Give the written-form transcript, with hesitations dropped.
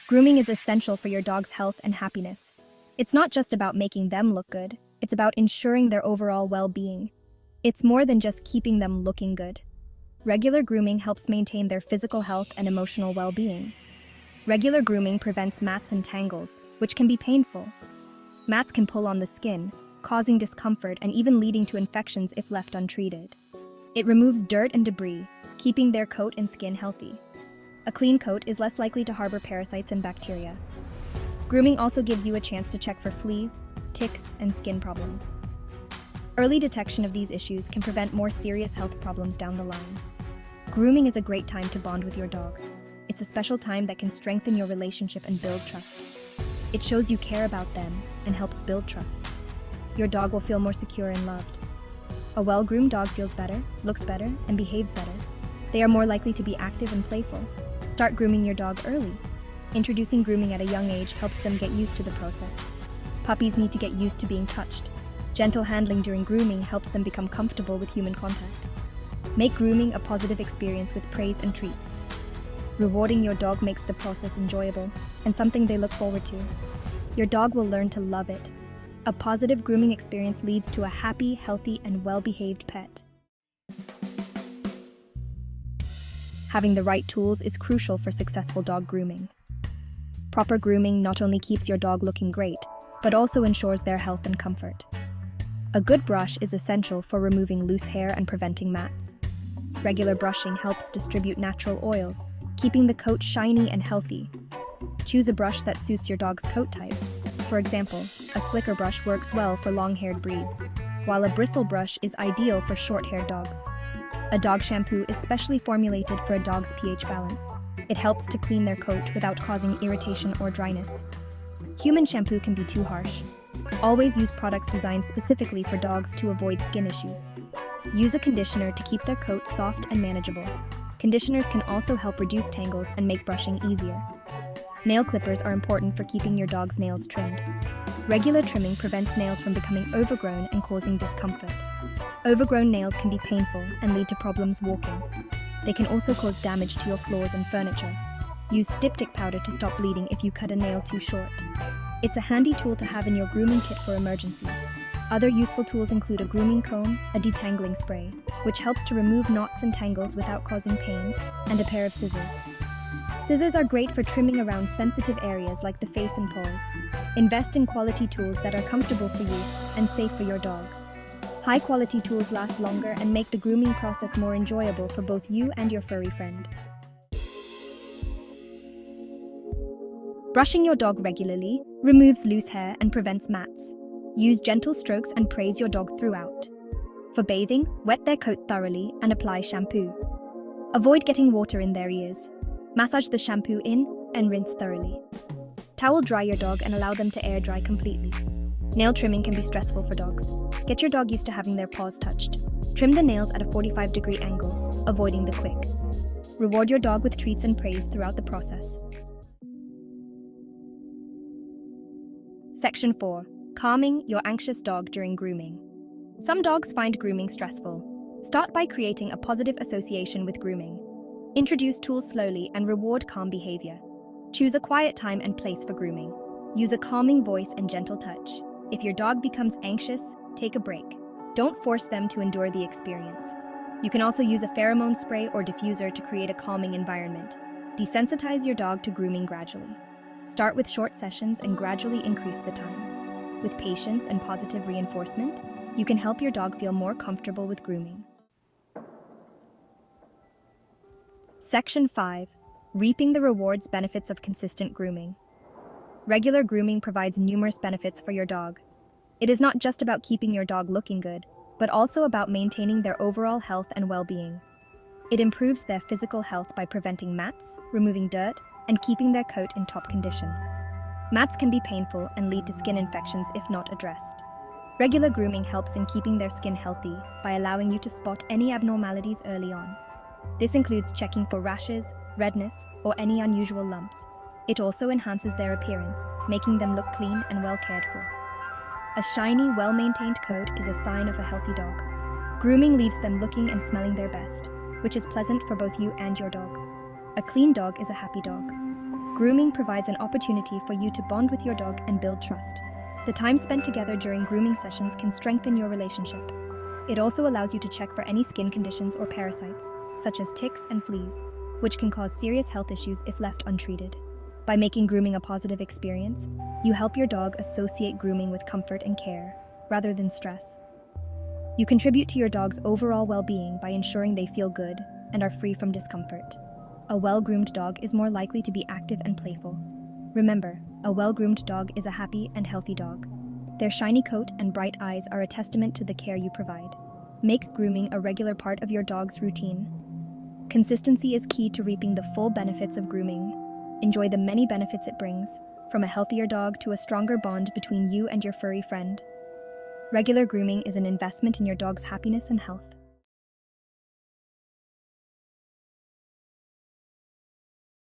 Grooming is essential for your dog's health and happiness. It's not just about making them look good, it's about ensuring their overall well-being. It's more than just keeping them looking good. Regular grooming helps maintain their physical health and emotional well-being. Regular grooming prevents mats and tangles, which can be painful. Mats can pull on the skin, causing discomfort and even leading to infections if left untreated. It removes dirt and debris, keeping their coat and skin healthy. A clean coat is less likely to harbor parasites and bacteria. Grooming also gives you a chance to check for fleas, ticks, and skin problems. Early detection of these issues can prevent more serious health problems down the line. Grooming is a great time to bond with your dog. It's a special time that can strengthen your relationship and build trust. It shows you care about them and helps build trust. Your dog will feel more secure and loved. A well-groomed dog feels better, looks better, and behaves better. They are more likely to be active and playful. Start grooming your dog early. Introducing grooming at a young age helps them get used to the process. Puppies need to get used to being touched. Gentle handling during grooming helps them become comfortable with human contact. Make grooming a positive experience with praise and treats. Rewarding your dog makes the process enjoyable and something they look forward to. Your dog will learn to love it. A positive grooming experience leads to a happy, healthy, and well-behaved pet. Having the right tools is crucial for successful dog grooming. Proper grooming not only keeps your dog looking great, but also ensures their health and comfort. A good brush is essential for removing loose hair and preventing mats. Regular brushing helps distribute natural oils, keeping the coat shiny and healthy. Choose a brush that suits your dog's coat type. For example, a slicker brush works well for long-haired breeds, while a bristle brush is ideal for short-haired dogs. A dog shampoo is specially formulated for a dog's pH balance. It helps to clean their coat without causing irritation or dryness. Human shampoo can be too harsh. Always use products designed specifically for dogs to avoid skin issues. Use a conditioner to keep their coat soft and manageable. Conditioners can also help reduce tangles and make brushing easier. Nail clippers are important for keeping your dog's nails trimmed. Regular trimming prevents nails from becoming overgrown and causing discomfort. Overgrown nails can be painful and lead to problems walking. They can also cause damage to your floors and furniture. Use styptic powder to stop bleeding if you cut a nail too short. It's a handy tool to have in your grooming kit for emergencies. Other useful tools include a grooming comb, a detangling spray, which helps to remove knots and tangles without causing pain, and a pair of scissors. Scissors are great for trimming around sensitive areas like the face and paws. Invest in quality tools that are comfortable for you and safe for your dog. High-quality tools last longer and make the grooming process more enjoyable for both you and your furry friend. Brushing your dog regularly removes loose hair and prevents mats. Use gentle strokes and praise your dog throughout. For bathing, wet their coat thoroughly and apply shampoo. Avoid getting water in their ears. Massage the shampoo in and rinse thoroughly. Towel dry your dog and allow them to air dry completely. Nail trimming can be stressful for dogs. Get your dog used to having their paws touched. Trim the nails at a 45-degree angle, avoiding the quick. Reward your dog with treats and praise throughout the process. Section 4. Calming your anxious dog during grooming. Some dogs find grooming stressful. Start by creating a positive association with grooming. Introduce tools slowly and reward calm behavior. Choose a quiet time and place for grooming. Use a calming voice and gentle touch. If your dog becomes anxious, take a break. Don't force them to endure the experience. You can also use a pheromone spray or diffuser to create a calming environment. Desensitize your dog to grooming gradually. Start with short sessions and gradually increase the time. With patience and positive reinforcement, you can help your dog feel more comfortable with grooming. Section 5. Reaping the rewards benefits of consistent grooming. Regular grooming provides numerous benefits for your dog. It is not just about keeping your dog looking good, but also about maintaining their overall health and well-being. It improves their physical health by preventing mats, removing dirt, and keeping their coat in top condition. Mats can be painful and lead to skin infections if not addressed. Regular grooming helps in keeping their skin healthy by allowing you to spot any abnormalities early on. This includes checking for rashes, redness, or any unusual lumps. It also enhances their appearance, making them look clean and well cared for. A shiny, well-maintained coat is a sign of a healthy dog. Grooming leaves them looking and smelling their best, which is pleasant for both you and your dog. A clean dog is a happy dog. Grooming provides an opportunity for you to bond with your dog and build trust. The time spent together during grooming sessions can strengthen your relationship. It also allows you to check for any skin conditions or parasites, such as ticks and fleas, which can cause serious health issues if left untreated. By making grooming a positive experience, you help your dog associate grooming with comfort and care, rather than stress. You contribute to your dog's overall well-being by ensuring they feel good and are free from discomfort. A well-groomed dog is more likely to be active and playful. Remember, a well-groomed dog is a happy and healthy dog. Their shiny coat and bright eyes are a testament to the care you provide. Make grooming a regular part of your dog's routine. Consistency is key to reaping the full benefits of grooming. Enjoy the many benefits it brings, from a healthier dog to a stronger bond between you and your furry friend. Regular grooming is an investment in your dog's happiness and health.